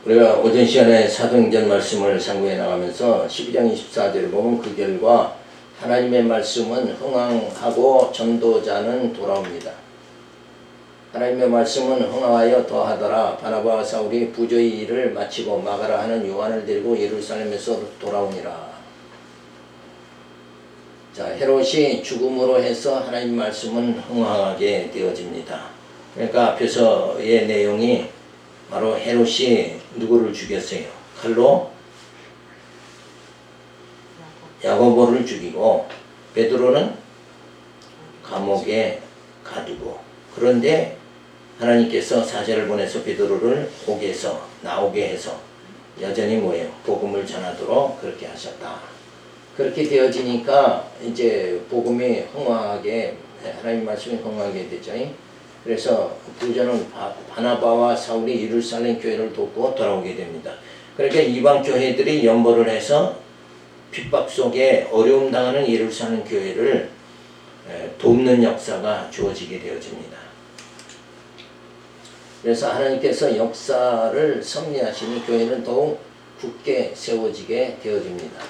우리가 오전 시간에 사도행전 말씀을 상고해 나가면서 12장 24절을 보면 그 결과 하나님의 말씀은 흥황하고 전도자는 돌아옵니다. 하나님의 말씀은 흥황하여 더하더라. 바나바와 사울이 부조의 일을 마치고 마가라 하는 요한을 데리고 예루살렘에서 돌아오니라. 자, 헤롯이 죽음으로 해서 하나님 말씀은 흥황하게 되어집니다. 그러니까 앞에서의 내용이 바로 헤롯이 누구를 죽였어요? 칼로 야고보를 죽이고 베드로는 감옥에 가두고, 그런데 하나님께서 사자를 보내서 베드로를 옥에서 나오게 해서 여전히 뭐예요? 복음을 전하도록 그렇게 하셨다. 그렇게 되어지니까 이제 복음이 흥황하게, 하나님 말씀이 흥황하게 되죠. 그래서 부자는 바나바와 사울이 예루살렘 교회를 돕고 돌아오게 됩니다. 그러니까 이방 교회들이 연보를 해서 핍박 속에 어려움 당하는 예루살렘 교회를 돕는 역사가 주어지게 되어집니다. 그래서 하나님께서 역사를 섭리하시니 교회는 더욱 굳게 세워지게 되어집니다.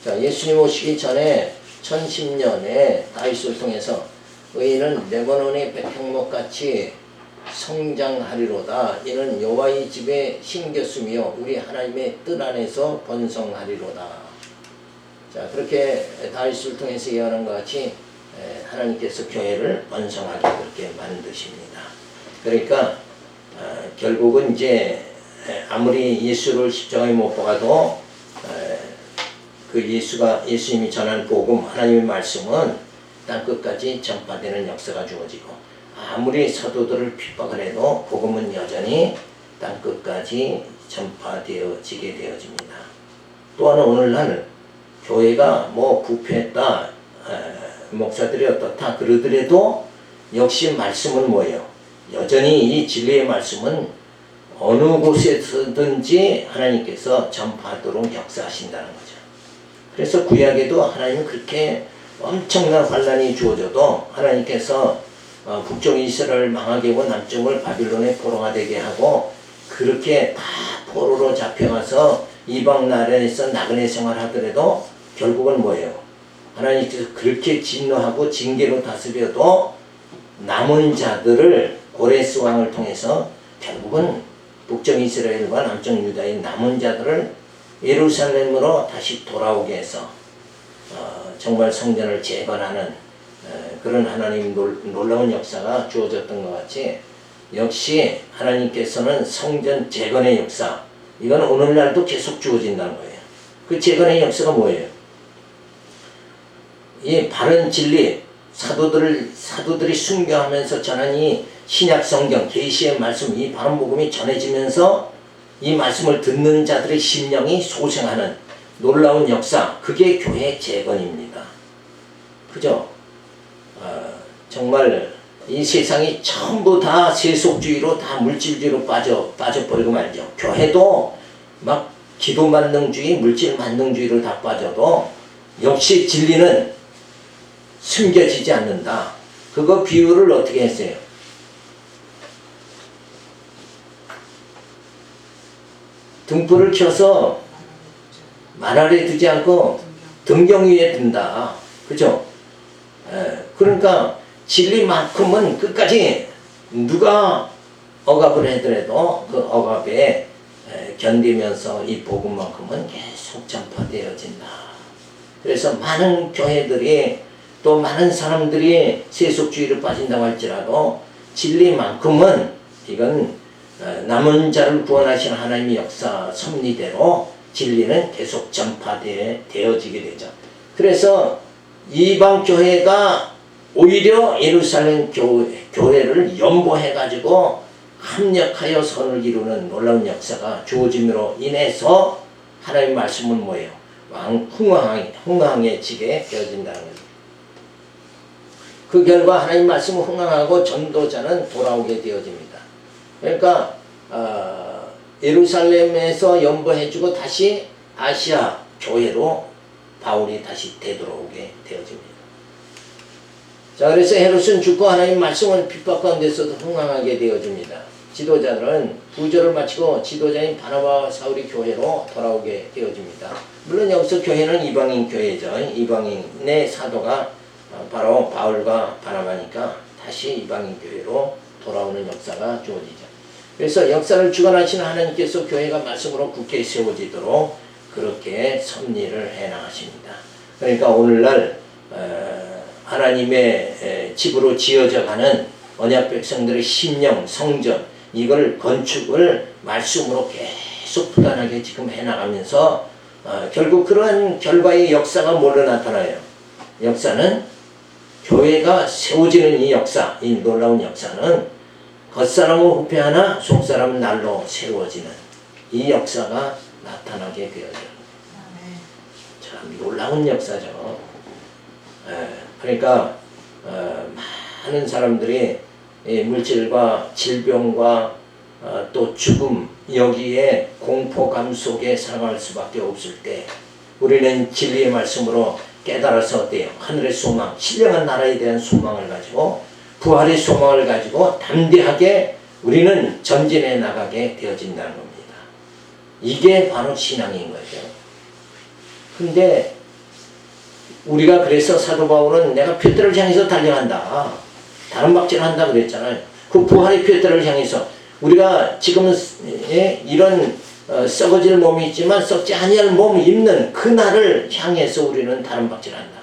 자, 예수님 오시기 전에 1010년에 다윗을 통해서 의인은 레바논의 백향목같이 성장하리로다. 이는 여호와의 집에 심겼으며 우리 하나님의 뜻 안에서 번성하리로다. 자, 그렇게 다윗을 통해서 예언한 것 같이 하나님께서 교회를 번성하게 그렇게 만드십니다. 그러니까 결국은 이제 아무리 예수를 십자가에 못 박아도 그 예수님이 전한 복음, 하나님의 말씀은 땅끝까지 전파되는 역사가 주어지고, 아무리 사도들을 핍박을 해도 복음은 여전히 땅끝까지 전파되어지게 되어집니다. 또한 오늘날 교회가 뭐 부패했다, 목사들이 어떻다 그러더라도 역시 말씀은 뭐예요? 여전히 이 진리의 말씀은 어느 곳에서든지 하나님께서 전파하도록 역사하신다는 거죠. 그래서 구약에도 하나님은 그렇게 엄청난 환란이 주어져도 하나님께서 북쪽 이스라엘을 망하게 하고 남쪽을 바빌론의 포로가 되게 하고, 그렇게 다 포로로 잡혀가서 이방 나라에서 나그네 생활하더라도 결국은 뭐예요? 하나님께서 그렇게 진노하고 징계로 다스려도 남은 자들을 고레스 왕을 통해서 결국은 북쪽 이스라엘과 남쪽 유다의 남은 자들을 예루살렘으로 다시 돌아오게 해서 정말 성전을 재건하는 그런 하나님 놀라운 역사가 주어졌던 것 같이, 역시 하나님께서는 성전 재건의 역사, 이건 오늘날도 계속 주어진다는 거예요. 그 재건의 역사가 뭐예요? 이 바른 진리, 사도들이 순교하면서 전한 이 신약 성경 계시의 말씀, 이 바른 복음이 전해지면서 이 말씀을 듣는 자들의 심령이 소생하는 놀라운 역사, 그게 교회 재건입니다. 그죠? 정말 이 세상이 전부 다 세속주의로, 다 물질주의로 빠져버리고 말죠. 교회도 막 기도 만능주의, 물질 만능주의로 다 빠져도 역시 진리는 숨겨지지 않는다. 그거 비유를 어떻게 했어요? 등불을 켜서 말 아래 두지 않고 등경 위에 든다. 그죠? 그러니까 진리만큼은 끝까지 누가 억압을 하더라도 그 억압에 견디면서 이 복음만큼은 계속 전파되어진다. 그래서 많은 교회들이, 또 많은 사람들이 세속주의로 빠진다고 할지라도 진리만큼은, 이건 남은 자를 구원하시는 하나님의 역사 섭리대로 진리는 계속 전파되어지게 되죠. 그래서 이방 교회가 오히려 예루살렘 교회를 연보해가지고 합력하여 선을 이루는 놀라운 역사가 주어짐으로 인해서 하나님의 말씀은 뭐예요? 흥황해지게 되어진다는 거죠. 그 결과 하나님 말씀은 흥황하고 전도자는 돌아오게 되어집니다. 그러니까 예루살렘에서 연보해주고 다시 아시아 교회로 바울이 다시 되돌아오게 되어집니다. 자, 그래서 헤롯은 죽고 하나님 말씀은 핍박 가운데서도 흥황하게 되어집니다. 지도자들은 부조를 마치고 지도자인 바나바와 사울이 교회로 돌아오게 되어집니다. 물론 여기서 교회는 이방인 교회죠. 이방인의 사도가 바로 바울과 바나바니까 다시 이방인 교회로 돌아오는 역사가 주어지죠. 그래서 역사를 주관하시는 하나님께서 교회가 말씀으로 굳게 세워지도록 그렇게 섭리를 해나가십니다. 그러니까 오늘날 하나님의 집으로 지어져가는 언약 백성들의 심령, 성전 이걸 건축을 말씀으로 계속 부단하게 지금 해나가면서 결국 그러한 결과의 역사가 뭘로 나타나요? 역사는 교회가 세워지는 이 역사, 이 놀라운 역사는 겉사람은 후패하나 속사람은 날로 새로워지는 이 역사가 나타나게 되어져요. 참 놀라운 역사죠. 그러니까 많은 사람들이 물질과 질병과 또 죽음 여기에 공포감 속에 살아갈 수밖에 없을 때 우리는 진리의 말씀으로 깨달아서 어때요? 하늘의 소망, 신령한 나라에 대한 소망을 가지고 부활의 소망을 가지고 담대하게 우리는 전진해 나가게 되어진다는 겁니다. 이게 바로 신앙인 거죠. 근데 우리가 그래서 사도 바울은 내가 표대를 향해서 달려간다. 다른 박질을 한다 그랬잖아요. 그 부활의 표대를 향해서 우리가 지금은 이런 썩어질 몸이 있지만 썩지 아니할 몸을 입는 그날을 향해서 우리는 다른 박질을 한다.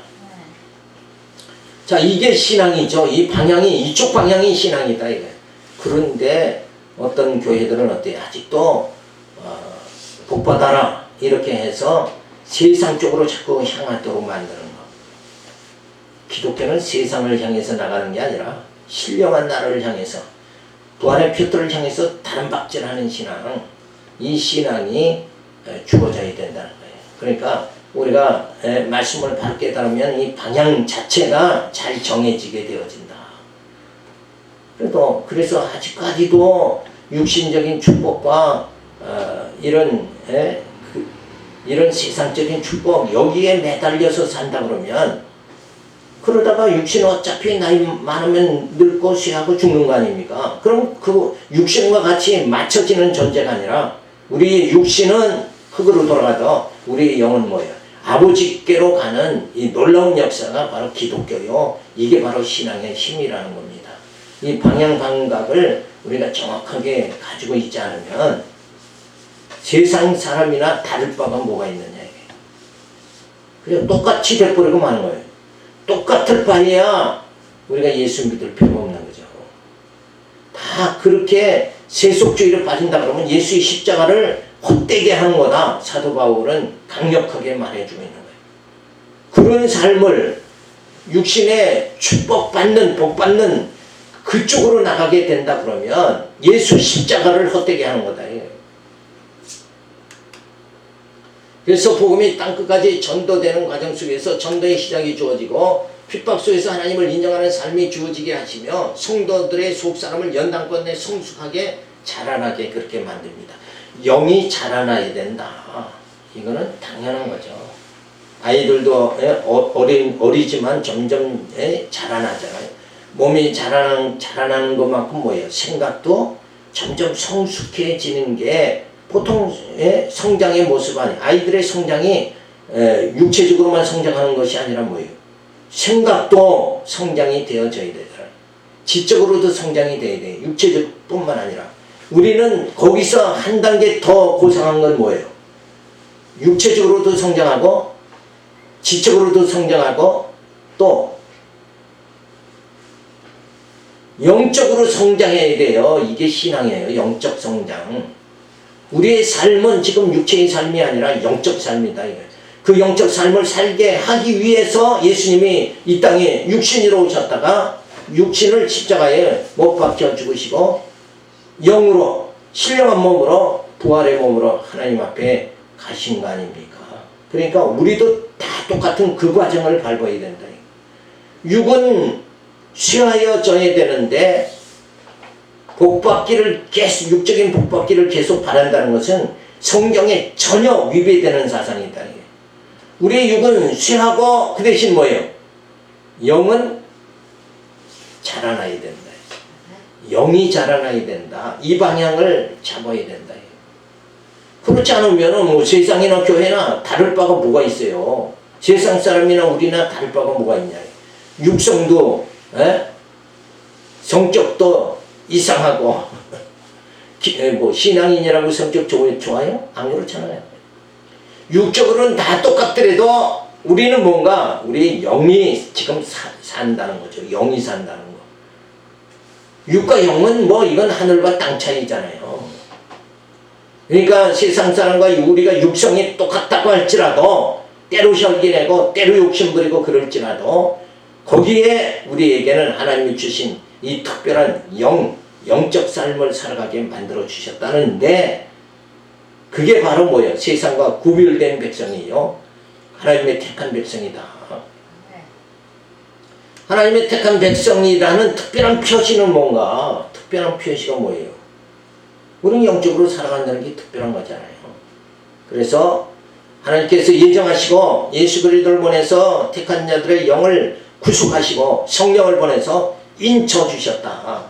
자, 이게 신앙이죠. 이 방향이 이쪽 방향이 신앙이다 이거예요. 그런데 어떤 교회들은 어때요? 아직도 복받아라 이렇게 해서 세상 쪽으로 자꾸 향하도록 만드는 거. 기독교는 세상을 향해서 나가는 게 아니라 신령한 나라를 향해서 부활의 표들을 향해서 다른 박질하는 신앙, 이 신앙이 주어져야 된다는 거예요. 그러니까 우리가 말씀을 바로 깨달으면 이 방향 자체가 잘 정해지게 되어진다. 그래서 아직까지도 육신적인 축복과 이런 세상적인 축복 여기에 매달려서 산다 그러면 그러다가 육신은 어차피 나이 많으면 늙고 쇠하고 죽는 거 아닙니까? 그럼 그 육신과 같이 맞춰지는 존재가 아니라 우리 육신은 흙으로 돌아가도 우리 영은 뭐예요? 아버지께로 가는 이 놀라운 역사가 바로 기독교요. 이게 바로 신앙의 힘이라는 겁니다. 이 방향 감각을 우리가 정확하게 가지고 있지 않으면 세상 사람이나 다를 바가 뭐가 있느냐 이게. 그냥 똑같이 돼버리고 마는 거예요. 똑같을 바에야 우리가 예수 믿을 필요가 없는 거죠. 다 그렇게 세속주의를 빠진다 그러면 예수의 십자가를 헛되게 하는 거다. 사도 바울은 강력하게 말해주고 있는 거예요. 그런 삶을 육신의 축복받는 복받는 그쪽으로 나가게 된다 그러면 예수 십자가를 헛되게 하는 거다. 그래서 복음이 땅끝까지 전도되는 과정 속에서 전도의 시작이 주어지고 핍박 속에서 하나님을 인정하는 삶이 주어지게 하시며 성도들의 속사람을 연단권 내 성숙하게 자라나게 그렇게 만듭니다. 영이 자라나야 된다. 이거는 당연한 거죠. 아이들도 어리지만 점점 자라나잖아요. 몸이 자라나는 것만큼 뭐예요? 생각도 점점 성숙해지는 게 보통 성장의 모습 아니에요. 아이들의 성장이 육체적으로만 성장하는 것이 아니라 뭐예요? 생각도 성장이 되어져야 되더라. 지적으로도 성장이 돼야 돼요. 육체적 뿐만 아니라. 우리는 거기서 한 단계 더 고상한 건 뭐예요? 육체적으로도 성장하고 지적으로도 성장하고 또 영적으로 성장해야 돼요. 이게 신앙이에요. 영적 성장. 우리의 삶은 지금 육체의 삶이 아니라 영적 삶이다. 그 영적 삶을 살게 하기 위해서 예수님이 이 땅에 육신으로 오셨다가 육신을 십자가에 못 박혀 죽으시고 영으로 신령한 몸으로 부활의 몸으로 하나님 앞에 가신 거 아닙니까? 그러니까 우리도 다 똑같은 그 과정을 밟아야 된다. 육은 쇠하여져야 되는데 복받기를 계속 육적인 복받기를 계속 바란다는 것은 성경에 전혀 위배되는 사상이다. 우리의 육은 쇠하고 그 대신 뭐예요? 영은 자라나야 된다. 영이 자라나야 된다. 이 방향을 잡아야 된다. 그렇지 않으면 뭐 세상이나 교회나 다를 바가 뭐가 있어요. 세상 사람이나 우리나 다를 바가 뭐가 있냐. 육성도 성격도 이상하고 뭐 신앙인이라고 성격 좋아요? 안 그렇잖아요. 육적으로는 다 똑같더라도 우리는 뭔가 우리 영이 지금 산다는 거죠. 영이 산다는 거. 육과 영은 뭐 이건 하늘과 땅 차이잖아요. 그러니까 세상 사람과 우리가 육성이 똑같다고 할지라도 때로 혈기내고 때로 욕심부리고 그럴지라도 거기에 우리에게는 하나님이 주신 이 특별한 영적 삶을 살아가게 만들어 주셨다는데 그게 바로 뭐예요? 세상과 구별된 백성이요. 하나님의 택한 백성이다. 하나님의 택한 백성이라는 특별한 표시는 뭔가? 특별한 표시가 뭐예요? 우리는 영적으로 살아간다는 게 특별한 거잖아요. 그래서 하나님께서 예정하시고 예수 그리스도를 보내서 택한 자들의 영을 구속하시고 성령을 보내서 인쳐 주셨다.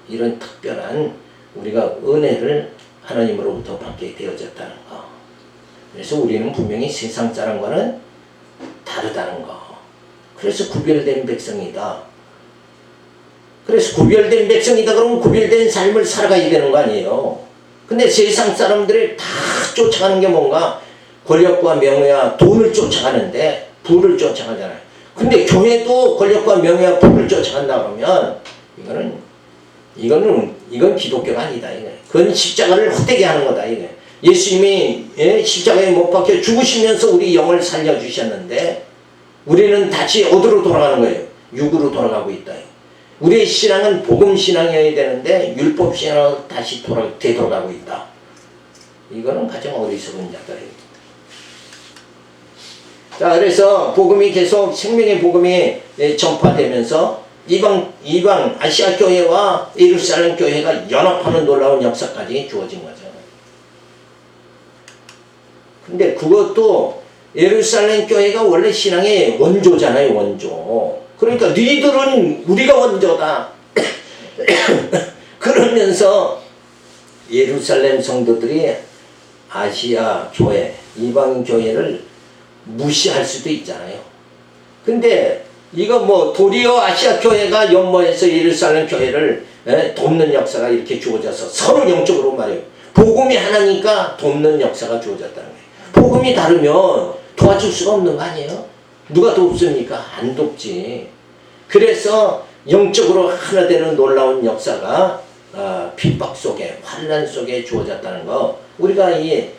이런 특별한 우리가 은혜를 하나님으로부터 받게 되어졌다는 거. 그래서 우리는 분명히 세상 사람과는 다르다는 거. 그래서 구별된 백성이다. 그래서 구별된 백성이다 그러면 구별된 삶을 살아가야 되는 거 아니에요. 근데 세상 사람들이 다 쫓아가는 게 뭔가 권력과 명예와 돈을 쫓아가는데 부를 쫓아가잖아요. 근데 교회도 권력과 명예와 부를 쫓아간다 그러면 이건 기독교가 아니다. 그건 십자가를 헛되게 하는 거다. 예수님이 십자가에 못 박혀 죽으시면서 우리 영을 살려주셨는데 우리는 다시 어디로 돌아가는 거예요? 육으로 돌아가고 있다. 우리의 신앙은 복음 신앙이어야 되는데 율법 신앙으로 다시 되돌아가고 있다. 이거는 가장 어리석은 자들입니다. 자, 그래서 복음이 계속 생명의 복음이 전파되면서 이방 아시아 교회와 예루살렘 교회가 연합하는 놀라운 역사까지 주어진 거죠. 근데 그것도 예루살렘 교회가 원래 신앙의 원조잖아요, 원조. 그러니까 너희들은 우리가 원조다. 그러면서 예루살렘 성도들이 아시아 교회, 이방 교회를 무시할 수도 있잖아요. 근데 이거 뭐 도리어 아시아 교회가 연모해서 예루살렘 교회를 돕는 역사가 이렇게 주어져서 서로 영적으로 말해요. 복음이 하나니까 돕는 역사가 주어졌다는 거예요. 복음이 다르면 도와줄 수가 없는 거 아니에요? 누가 돕습니까? 안 돕지. 그래서 영적으로 하나 되는 놀라운 역사가 핍박 속에 환난 속에 주어졌다는 거 우리가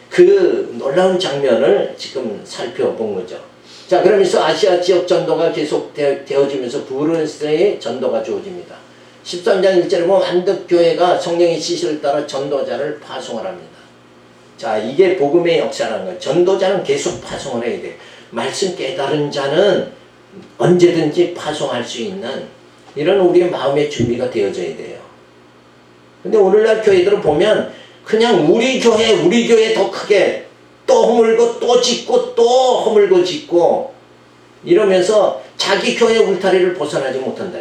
그 놀라운 장면을 지금 살펴본 거죠. 자, 그러면서 아시아 지역 전도가 계속 되어지면서 부르스의 전도가 주어집니다. 13장 1절에 보면 안덕교회가 성령의 지시를 따라 전도자를 파송을 합니다. 자, 이게 복음의 역사라는 거예요. 전도자는 계속 파송을 해야 돼요. 말씀 깨달은 자는 언제든지 파송할 수 있는 이런 우리의 마음의 준비가 되어져야 돼요. 근데 오늘날 교회들을 보면 그냥 우리 교회 더 크게 또 허물고 또 짓고 또 허물고 짓고 이러면서 자기 교회 울타리를 벗어나지 못한다.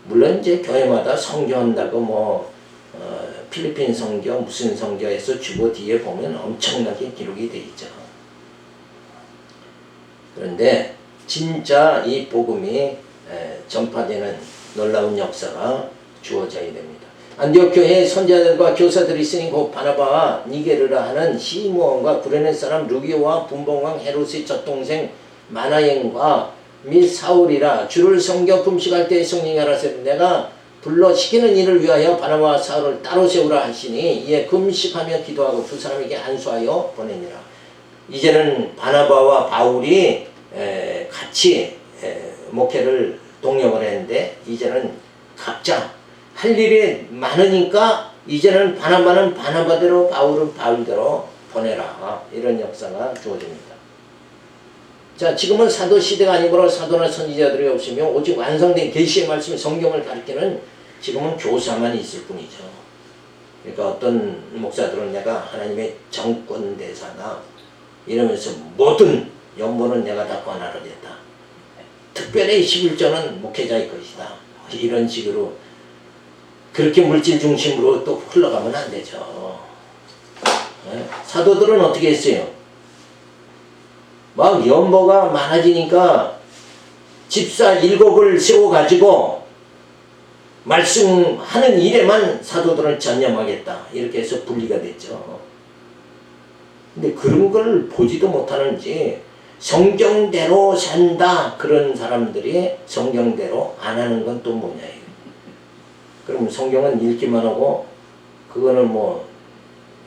물론 이제 교회마다 성교한다고 필리핀 성교 무슨 성교에서 주보 뒤에 보면 엄청나게 기록이 돼 있죠. 그런데 진짜 이 복음이 전파되는 놀라운 역사가 주어져야 됩니다. 안디옥 교회에 선지자들과 교사들이 있으니 곧 바나바와 니게르라 하는 시므온과 구레네 사람 루기오와 분봉왕 헤롯의 젖동생 마나행과 및 사울이라 주를 섬겨 금식할 때에 성령이 알아서 내가 불러 시키는 일을 위하여 바나바와 사울을 따로 세우라 하시니 이에 금식하며 기도하고 두 사람에게 안수하여 보내니라. 이제는 바나바와 바울이 같이 목회를 동역을 했는데 이제는 각자 할 일이 많으니까 이제는 바나바는 바나바대로 바울은 바울대로 보내라. 이런 역사가 주어집니다. 자, 지금은 사도 시대가 아니므로 사도나 선지자들이 없으며 오직 완성된 계시의 말씀 성경을 가르치는 지금은 교사만 있을 뿐이죠. 그러니까 어떤 목사들은 내가 하나님의 정권대사다 이러면서 모든 연보는 내가 다 권하려겠다. 특별히 11조는 목회자의 것이다. 이런 식으로 그렇게 물질 중심으로 또 흘러가면 안 되죠. 네? 사도들은 어떻게 했어요? 막 연보가 많아지니까 집사 7을 세워가지고 말씀하는 일에만 사도들은 전념하겠다. 이렇게 해서 분리가 됐죠. 근데 그런 걸 보지도 못하는지 성경대로 산다. 그런 사람들이 성경대로 안 하는 건 또 뭐냐. 그럼 성경은 읽기만 하고 그거는 뭐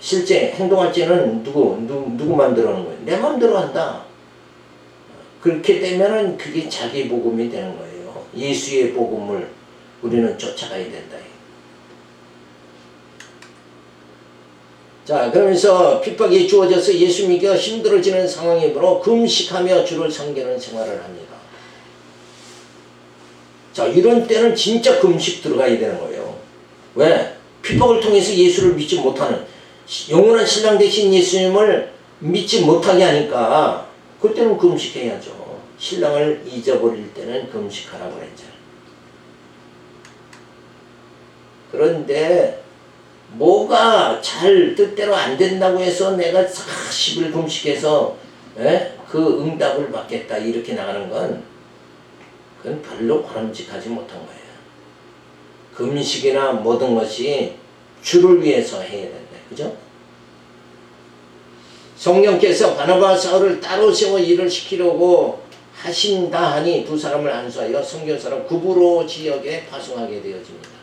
실제 행동할 때는 누구 맘대로 하는 거예요? 내 맘대로 한다. 그렇게 되면은 그게 자기 복음이 되는 거예요. 예수의 복음을 우리는 쫓아가야 된다. 자, 그러면서 핍박이 주어져서 예수 믿기가 힘들어지는 상황이므로 금식하며 주를 섬기는 생활을 합니다. 자, 이런 때는 진짜 금식 들어가야 되는 거예요. 왜? 핍박을 통해서 예수를 믿지 못하는, 영원한 신랑 되신 예수님을 믿지 못하게 하니까 그때는 금식해야죠. 신랑을 잊어버릴 때는 금식하라고 그랬잖아요. 그런데 뭐가 잘 뜻대로 안 된다고 해서 내가 40일 금식해서 그 응답을 받겠다 이렇게 나가는 건 그건 별로 바람직하지 못한 거예요. 금식이나 모든 것이 주를 위해서 해야 된다. 그죠? 성령께서 바나바와 사울을 따로 세워 일을 시키려고 하신다 하니 두 사람을 안수하여 선교사로 구브로 지역에 파송하게 되어집니다.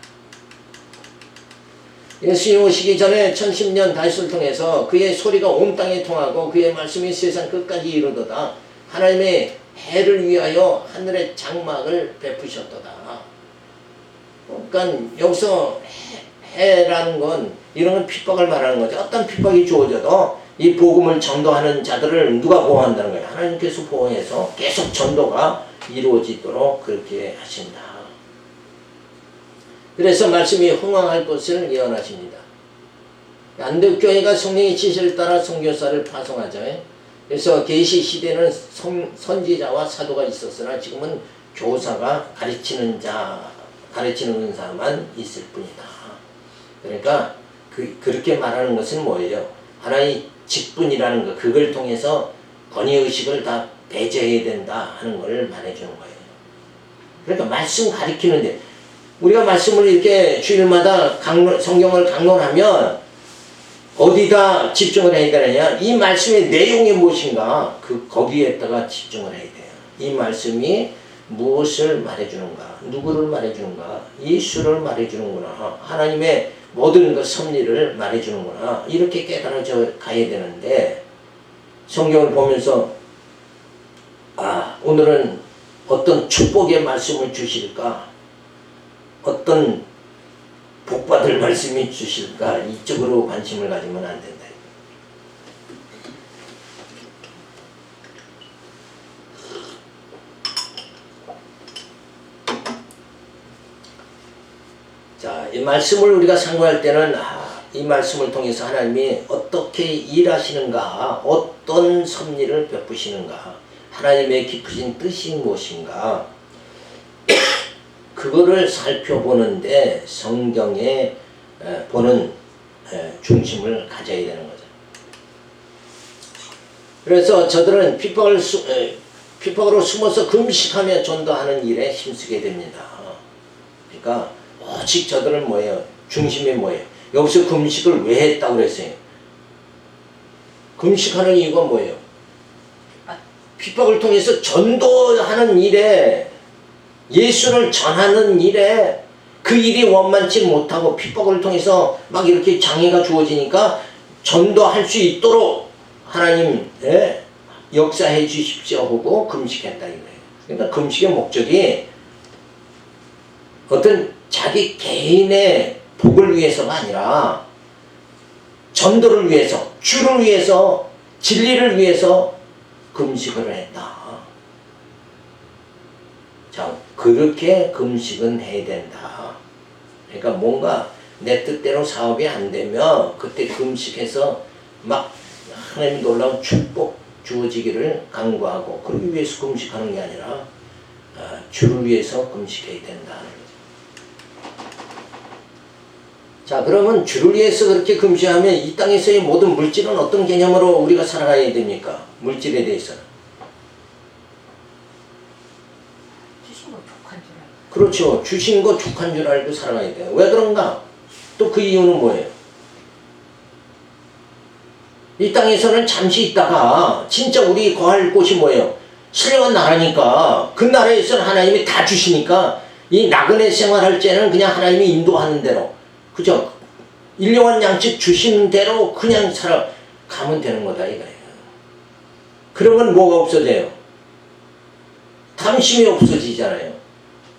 예수님 오시기 전에 1010년 다윗을 통해서 그의 소리가 온 땅에 통하고 그의 말씀이 세상 끝까지 이르도다. 하나님의 해를 위하여 하늘의 장막을 베푸셨도다. 그러니까 여기서 해라는 건 이런 건 핍박을 말하는 거죠. 어떤 핍박이 주어져도 이 복음을 전도하는 자들을 누가 보호한다는 거예요? 하나님께서 보호해서 계속 전도가 이루어지도록 그렇게 하신다. 그래서 말씀이 흥왕할 것을 예언하십니다. 안디옥교회가 성령의 지시를 따라 선교사를 파송하죠. 그래서 계시 시대는 선지자와 사도가 있었으나 지금은 교사가 가르치는 사람만 있을 뿐이다. 그러니까 그렇게 말하는 것은 뭐예요? 하나의 직분이라는 것, 그걸 통해서 권위의식을 다 배제해야 된다 하는 걸 말해주는 거예요. 그러니까 말씀 가르치는데 우리가 말씀을 이렇게 주일마다 성경을 강론하면 어디다 집중을 해야 되느냐? 이 말씀의 내용이 무엇인가? 거기에다가 집중을 해야 돼요. 이 말씀이 무엇을 말해주는가? 누구를 말해주는가? 예수를 말해주는구나. 하나님의 모든 그 섭리를 말해주는구나. 이렇게 깨달아져 가야 되는데 성경을 보면서 오늘은 어떤 축복의 말씀을 주실까? 어떤 복받을 말씀이 주실까? 이쪽으로 관심을 가지면 안 된다. 자, 이 말씀을 우리가 상고할 때는 이 말씀을 통해서 하나님이 어떻게 일하시는가, 어떤 섭리를 베푸시는가, 하나님의 깊으신 뜻이 무엇인가, 그거를 살펴보는데 성경에 보는 중심을 가져야 되는 거죠. 그래서 저들은 핍박으로 숨어서 금식하며 전도하는 일에 힘쓰게 됩니다. 그러니까 오직 저들은 뭐예요? 중심이 뭐예요? 여기서 금식을 왜 했다고 그랬어요? 금식하는 이유가 뭐예요? 핍박을 통해서 전도하는 일에, 예수를 전하는 일에 그 일이 원만치 못하고 핍박을 통해서 막 이렇게 장애가 주어지니까 전도할 수 있도록 하나님 역사해 주십시오 하고 금식했다 이거예요. 그러니까 금식의 목적이 어떤 자기 개인의 복을 위해서가 아니라 전도를 위해서, 주를 위해서, 진리를 위해서 금식을 했다. 자, 그렇게 금식은 해야 된다. 그러니까 뭔가 내 뜻대로 사업이 안 되면 그때 금식해서 막 하나님 놀라운 축복 주어지기를 간구하고, 그러기 위해서 금식하는 게 아니라 주를 위해서 금식해야 된다는 거죠. 자, 그러면 주를 위해서 그렇게 금시하면 이 땅에서의 모든 물질은 어떤 개념으로 우리가 살아가야 됩니까? 물질에 대해서는. 주신 거 족한 줄 알고. 그렇죠. 주신 거 족한 줄 알고 살아가야 돼요. 왜 그런가? 또 그 이유는 뭐예요? 이 땅에서는 잠시 있다가 진짜 우리 거할 곳이 뭐예요? 신령한 나라니까 그 나라에서는 하나님이 다 주시니까 이 나그네 생활할 때는 그냥 하나님이 인도하는 대로, 그죠? 일용할 양식 주시는 대로 그냥 살아가면 되는 거다 이거예요. 그러면 뭐가 없어져요? 탐심이 없어지잖아요.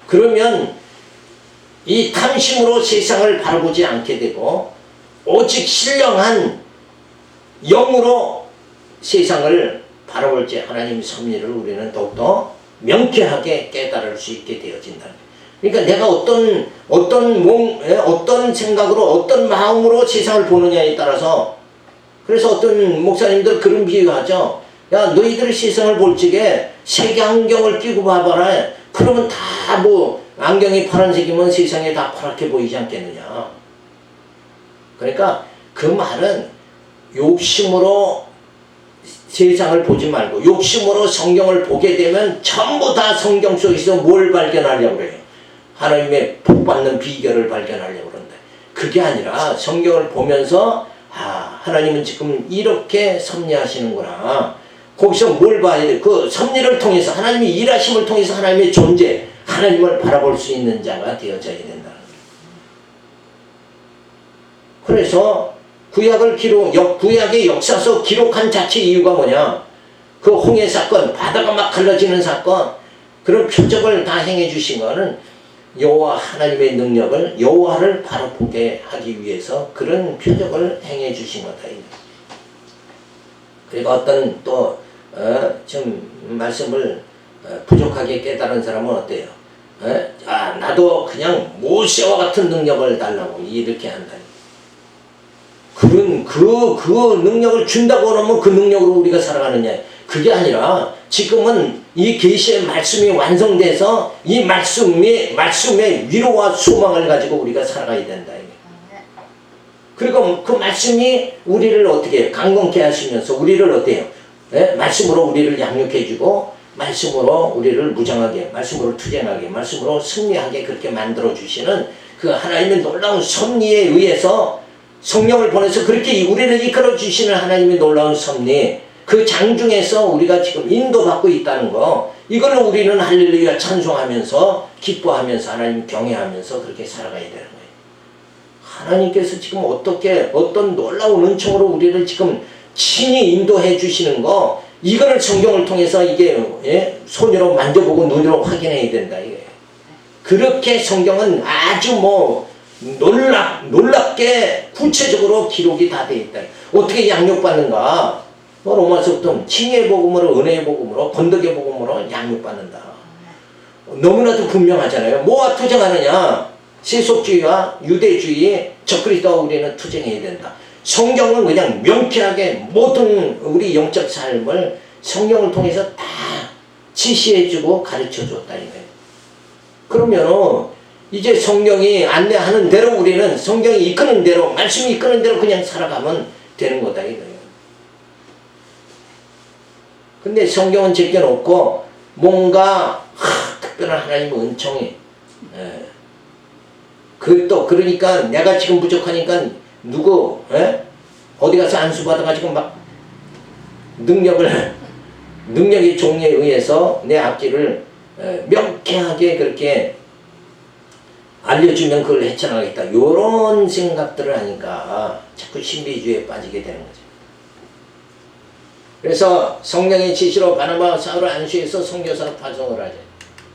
그러면 이 탐심으로 세상을 바라보지 않게 되고 오직 신령한 영으로 세상을 바라볼 때 하나님의 섭리를 우리는 더욱더 명쾌하게 깨달을 수 있게 되어진다. 그러니까 내가 어떤 생각으로 어떤 마음으로 세상을 보느냐에 따라서, 그래서 어떤 목사님들 그런 비유하죠. 야, 너희들이 세상을 볼 적에 색의 안경을 끼고 봐봐라. 그러면 다 뭐 안경이 파란색이면 세상에 다 파랗게 보이지 않겠느냐. 그러니까 그 말은 욕심으로 세상을 보지 말고 욕심으로 성경을 보게 되면 전부 다 성경 속에서 뭘 발견하려고 그래요? 하나님의 복받는 비결을 발견하려고 그런다. 그게 아니라 성경을 보면서 하나님은 지금 이렇게 섭리하시는구나. 거기서 뭘 봐야 돼? 그 섭리를 통해서 하나님의 일하심을 통해서 하나님의 존재, 하나님을 바라볼 수 있는 자가 되어져야 된다. 그래서 구약의 역사서 기록한 자체 이유가 뭐냐? 그 홍해 사건, 바다가 막 갈라지는 사건, 그런 표적을 다 행해 주신 거는 여호와 하나님의 능력을, 여호와를 바로 보게 하기 위해서 그런 표적을 행해 주신 거다. 그리고 어떤 또 좀 말씀을 부족하게 깨달은 사람은 어때요? 나도 그냥 모세와 같은 능력을 달라고 이렇게 한다. 그 능력을 준다고 그러면 그 능력으로 우리가 살아가느냐? 그게 아니라 지금은 이 계시의 말씀이 완성돼서 이 말씀의 위로와 소망을 가지고 우리가 살아가야 된다. 그리고 그 말씀이 우리를 어떻게 해요? 강건케 하시면서 우리를 어때요? 말씀으로 우리를 양육해주고 말씀으로 우리를 무장하게, 말씀으로 투쟁하게, 말씀으로 승리하게 그렇게 만들어주시는 그 하나님의 놀라운 섭리에 의해서 성령을 보내서 그렇게 우리를 이끌어주시는 하나님의 놀라운 섭리, 그 장중에서 우리가 지금 인도받고 있다는 거, 이걸로 우리는 할렐루야 찬송하면서 기뻐하면서 하나님 경외하면서 그렇게 살아가야 되는 거예요. 하나님께서 지금 어떤 놀라운 은총으로 우리를 지금 친히 인도해 주시는 거, 이거를 성경을 통해서 이게 손으로 만져보고 눈으로 확인해야 된다 이게. 그렇게 성경은 아주 놀랍게 구체적으로 기록이 다 돼 있다. 어떻게 양육받는가? 로마서부터 칭의의 복음으로, 은혜의 복음으로, 건덕의 복음으로 양육받는다. 너무나도 분명하잖아요. 뭐와 투쟁하느냐? 세속주의와 유대주의, 적그리스도와 우리는 투쟁해야 된다. 성경은 그냥 명쾌하게 모든 우리 영적 삶을 성경을 통해서 다 지시해주고 가르쳐줬다 이거예요. 그러면 이제 성경이 안내하는 대로 우리는 성경이 이끄는 대로, 말씀이 이끄는 대로 그냥 살아가면 되는 거다 이거예요. 근데 성경은 제껴놓고 뭔가 특별한 하나님의 은총이, 그러니까 내가 지금 부족하니까 어디 가서 안수 받아가지고 막 능력의 종류에 의해서 내 앞길을 명쾌하게 그렇게 알려주면 그걸 헤쳐나가겠다. 요런 생각들을 하니까 자꾸 신비주의에 빠지게 되는 거죠. 그래서 성령의 지시로 바나바와 사울을 안수해서 선교사로 파송을 하죠.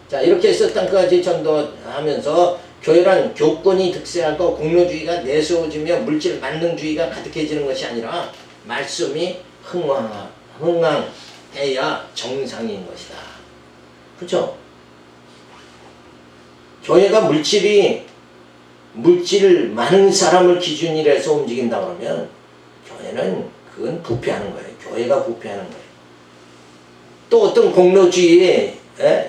자, 이렇게 해서 땅까지 전도하면서 교회란 교권이 득세하고 공로주의가 내세워지며 물질 만능주의가 가득해지는 것이 아니라 말씀이 흥왕해야 정상인 것이다. 그렇죠? 교회가 물질 많은 사람을 기준으로 해서 움직인다 그러면 교회는 그건 부패하는 거예요. 교회가 부패하는 거예요. 또 어떤 공로주의,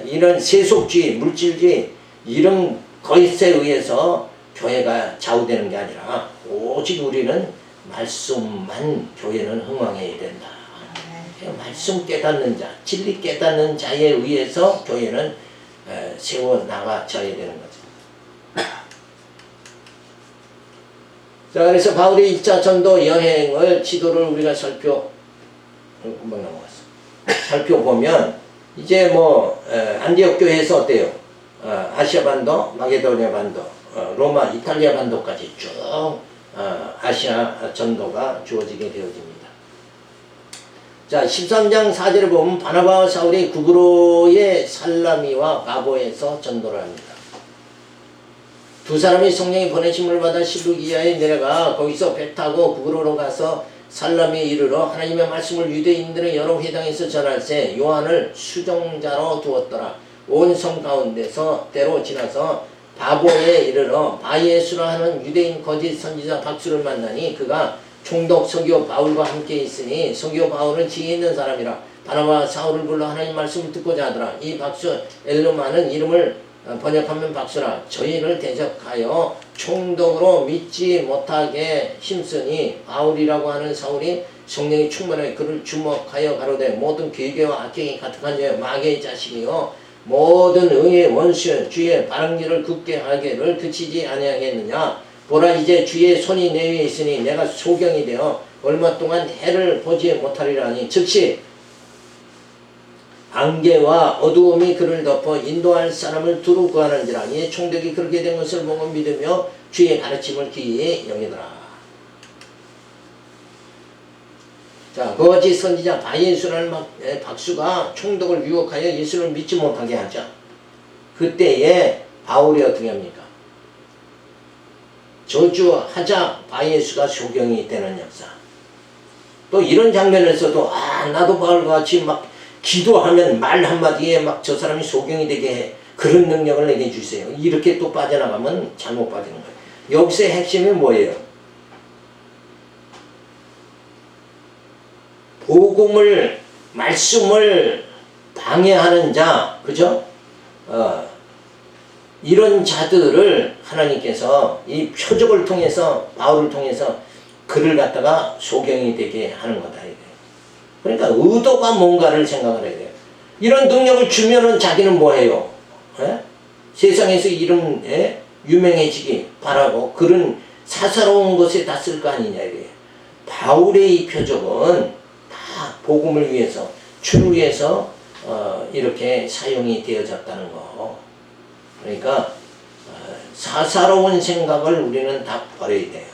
이런 세속주의, 물질주의 이런 것에 의해서 교회가 좌우되는 게 아니라 오직 우리는 말씀만 교회는 흥왕해야 된다. 말씀 깨닫는 자, 진리 깨닫는 자에 의해서 교회는 세워나가져야 되는 거죠. 자, 그래서 바울의 1차 전도 여행을 지도를 우리가 금방 넘어갔어. 살펴보면 이제 뭐 안디옥 교회에서 어때요? 아시아 반도, 마게도니아 반도, 로마, 이탈리아 반도까지 쭉 아시아 전도가 주어지게 되어집니다. 자, 13장 4절을 보면 바나바와 사울이 구브로의 살라미와 바보에서 전도를 합니다. 두 사람이 성령의 보내심을 받아 실루기아에 내려가 거기서 배 타고 구브로로 가서 살라미에 이르러 하나님의 말씀을 유대인들의 여러 회당에서 전할세 요한을 수종자로 두었더라. 온 성 가운데서 때로 지나서 바보에 이르러 바예수라 하는 유대인 거짓 선지자 박수를 만나니 그가 총독 서기오 바울과 함께 있으니 서기오 바울은 지혜 있는 사람이라 바나바 사울을 불러 하나님 말씀을 듣고자 하더라. 이 박수 엘루마는 이름을 번역하면 박수라. 저희를 대적하여 총독으로 믿지 못하게 힘쓰니 바울이라고 하는 사울이 성령이 충만하여 그를 주목하여 가로되 모든 괴계와 악행이 가득한 자여 마귀의 자식이요 모든 의의 원수여 주의 바람기를 굳게 하기를 그치지 아니하겠느냐. 보라 이제 주의 손이 내 위에 있으니 내가 소경이 되어 얼마 동안 해를 보지 못하리라 하니 즉시 안개와 어두움이 그를 덮어 인도할 사람을 두루 구하는지라. 이 총독이 그렇게 된 것을 보고 믿으며 주의 가르침을 기이 여기더라. 자, 거짓 선지자 바예수라는 박수가 총독을 유혹하여 예수를 믿지 못하게 하죠. 그때에 바울이 어떻게 합니까? 저주하자 바예수가 소경이 되는 역사. 또 이런 장면에서도 나도 바울과 같이 막 기도하면 말 한마디에 막 저 사람이 소경이 되게 해. 그런 능력을 내게 주세요. 이렇게 또 빠져나가면 잘못 빠지는 거예요. 여기서의 핵심이 뭐예요? 복음을 말씀을 방해하는 자, 그죠? 이런 자들을 하나님께서 이 표적을 통해서 바울을 통해서 그를 갖다가 소경이 되게 하는 거다. 그러니까 의도가 뭔가를 생각을 해야 돼요. 이런 능력을 주면은 자기는 뭐해요? 세상에서 이름 유명해지기 바라고 그런 사사로운 것에 다 쓸 거 아니냐 이래요. 바울의 이 표적은 다 복음을 위해서 주를 위해서 이렇게 사용이 되어졌다는 거. 그러니까 사사로운 생각을 우리는 다 버려야 돼요.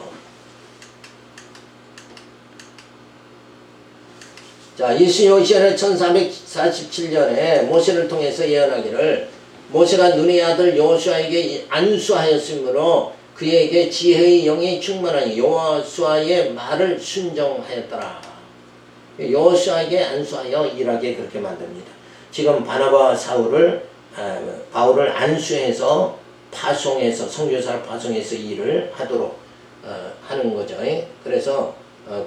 자, 이스요시아는 1447년에 모세를 통해서 예언하기를 모세가 눈의 아들 여호수아에게 안수하였으므로 그에게 지혜의 영이 충만하니 여호수아의 말을 순종하였더라. 여호수아에게 안수하여 일하게 그렇게 만듭니다. 지금 바나바와 바울을 안수해서 파송해서 선교사를 파송해서 일을 하도록 하는 거죠. 그래서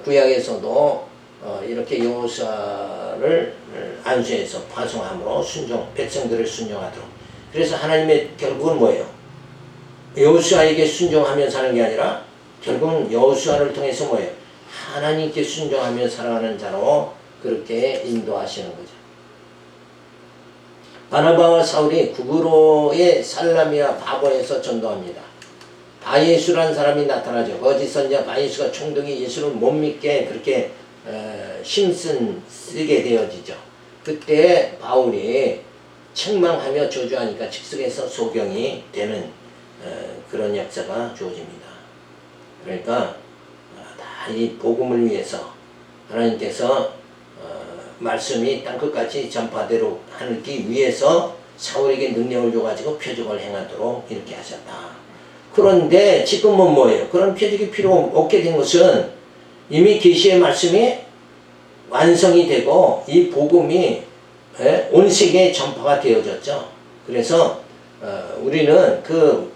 구약에서도 이렇게 여호수아를 안수해서 파송함으로 백성들을 순종하도록. 그래서 하나님의 결국은 뭐예요? 여호수아에게 순종하며 사는 게 아니라 결국은 여호수아를 통해서 뭐예요? 하나님께 순종하며 살아가는 자로 그렇게 인도하시는 거죠. 바나바와 사울이 구브로의 살라미와 바보에서 전도합니다. 바예수라는 사람이 나타나죠. 거짓 선지자 바예수가 총독이 예수를 못 믿게 그렇게 힘쓰게 되어지죠. 그때 바울이 책망하며 저주하니까 즉석에서 소경이 되는 그런 역사가 주어집니다. 그러니까 다 이 복음을 위해서 하나님께서 말씀이 땅끝까지 전파되도록 하기 위해서 사울에게 능력을 줘가지고 표적을 행하도록 이렇게 하셨다. 그런데 지금은 뭐예요? 그런 표적이 필요 없게 된 것은 이미 계시의 말씀이 완성이 되고 이 복음이 온 세계에 전파가 되어졌죠. 그래서 우리는 그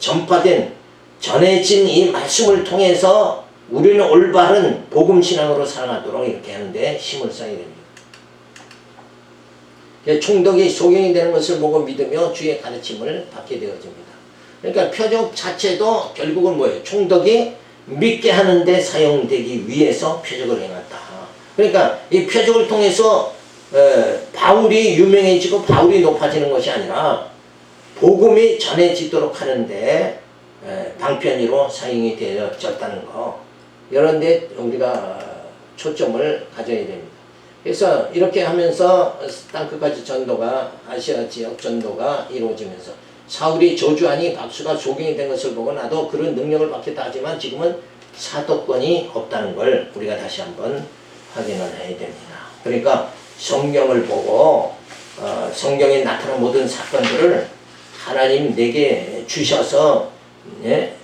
전해진 이 말씀을 통해서 우리는 올바른 복음 신앙으로 살아가도록 이렇게 하는데 힘을 써야 됩니다. 총독이 소경이 되는 것을 보고 믿으며 주의 가르침을 받게 되어집니다. 그러니까 표적 자체도 결국은 뭐예요? 총덕이 믿게 하는데 사용되기 위해서 표적을 행했다. 그러니까 이 표적을 통해서 바울이 유명해지고 바울이 높아지는 것이 아니라 복음이 전해지도록 하는데 방편으로 사용이 되어졌다는 거. 이런 데 우리가 초점을 가져야 됩니다. 그래서 이렇게 하면서 땅끝까지 전도가 아시아 지역 전도가 이루어지면서 사울이 저주하니 박수가 소경이 된 것을 보고 나도 그런 능력을 받겠다 하지만 지금은 사도권이 없다는 걸 우리가 다시 한번 확인을 해야 됩니다. 그러니까 성경을 보고 성경에 나타난 모든 사건들을 하나님 내게 주셔서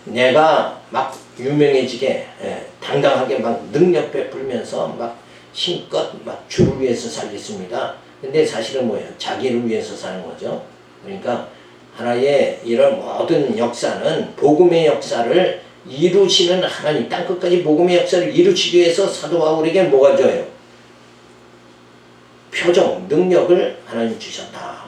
내가 막 유명해지게 당당하게 막 능력 베풀면서 막 힘껏 막 주를 위해서 살겠습니다. 근데 사실은 뭐예요? 자기를 위해서 사는 거죠. 그러니까 하나의 이런 모든 역사는 복음의 역사를 이루시는 하나님, 땅끝까지 복음의 역사를 이루시기 위해서 사도 바울에게 뭐가 줘요? 표적, 능력을 하나님 주셨다.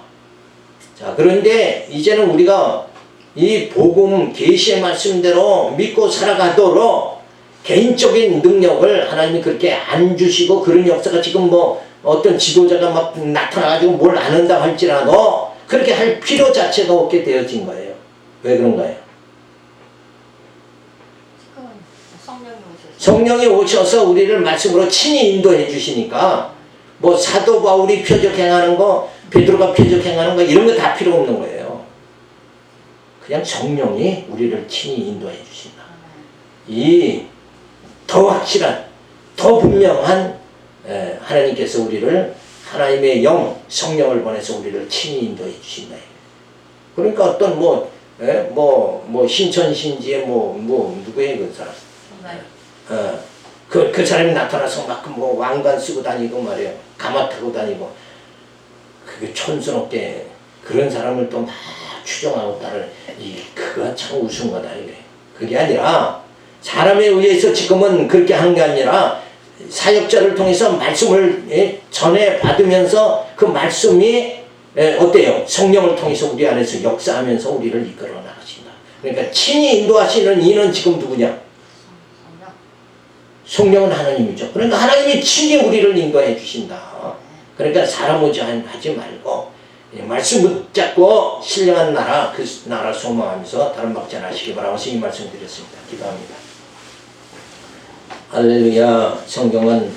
자, 그런데 이제는 우리가 이 복음 계시의 말씀대로 믿고 살아가도록 개인적인 능력을 하나님이 그렇게 안 주시고 그런 역사가 지금 뭐 어떤 지도자가 막 나타나가지고 뭘 안 한다 할지라도 그렇게 할 필요 자체가 없게 되어진 거예요. 왜 그런가요? 성령이 오셔서 우리를 말씀으로 친히 인도해 주시니까 뭐 사도 바울이 표적 행하는 거, 베드로가 표적 행하는 거 이런 거 다 필요 없는 거예요. 그냥 성령이 우리를 친히 인도해 주신다. 이 더 확실한, 더 분명한 하나님께서 우리를 하나님의 영, 성령을 보내서 우리를 친히 인도해 주신다. 그러니까 어떤 신천신지의 누구예요 그 사람? 그 사람이 나타나서 막 왕관 쓰고 다니고 말이에요. 가마 타고 다니고 그게 촌스럽게 그런 사람을 또 막 추종하고 따를 그거 참 우스운 거다 이래. 그게 아니라 사람에 의해서 지금은 그렇게 한 게 아니라 사역자를 통해서 말씀을 전해 받으면서 그 말씀이 어때요? 성령을 통해서 우리 안에서 역사하면서 우리를 이끌어 나가신다. 그러니까 친히 인도하시는 이는 지금 누구냐? 성령은 하나님이죠. 그러니까 하나님이 친히 우리를 인도해 주신다. 그러니까 사람 오지 하지 말고 말씀 붙잡고 신령한 나라, 그 나라 소망하면서 다른 박자 하시기 바라면서 이 말씀 드렸습니다. 기도합니다. 할렐루야. 성경은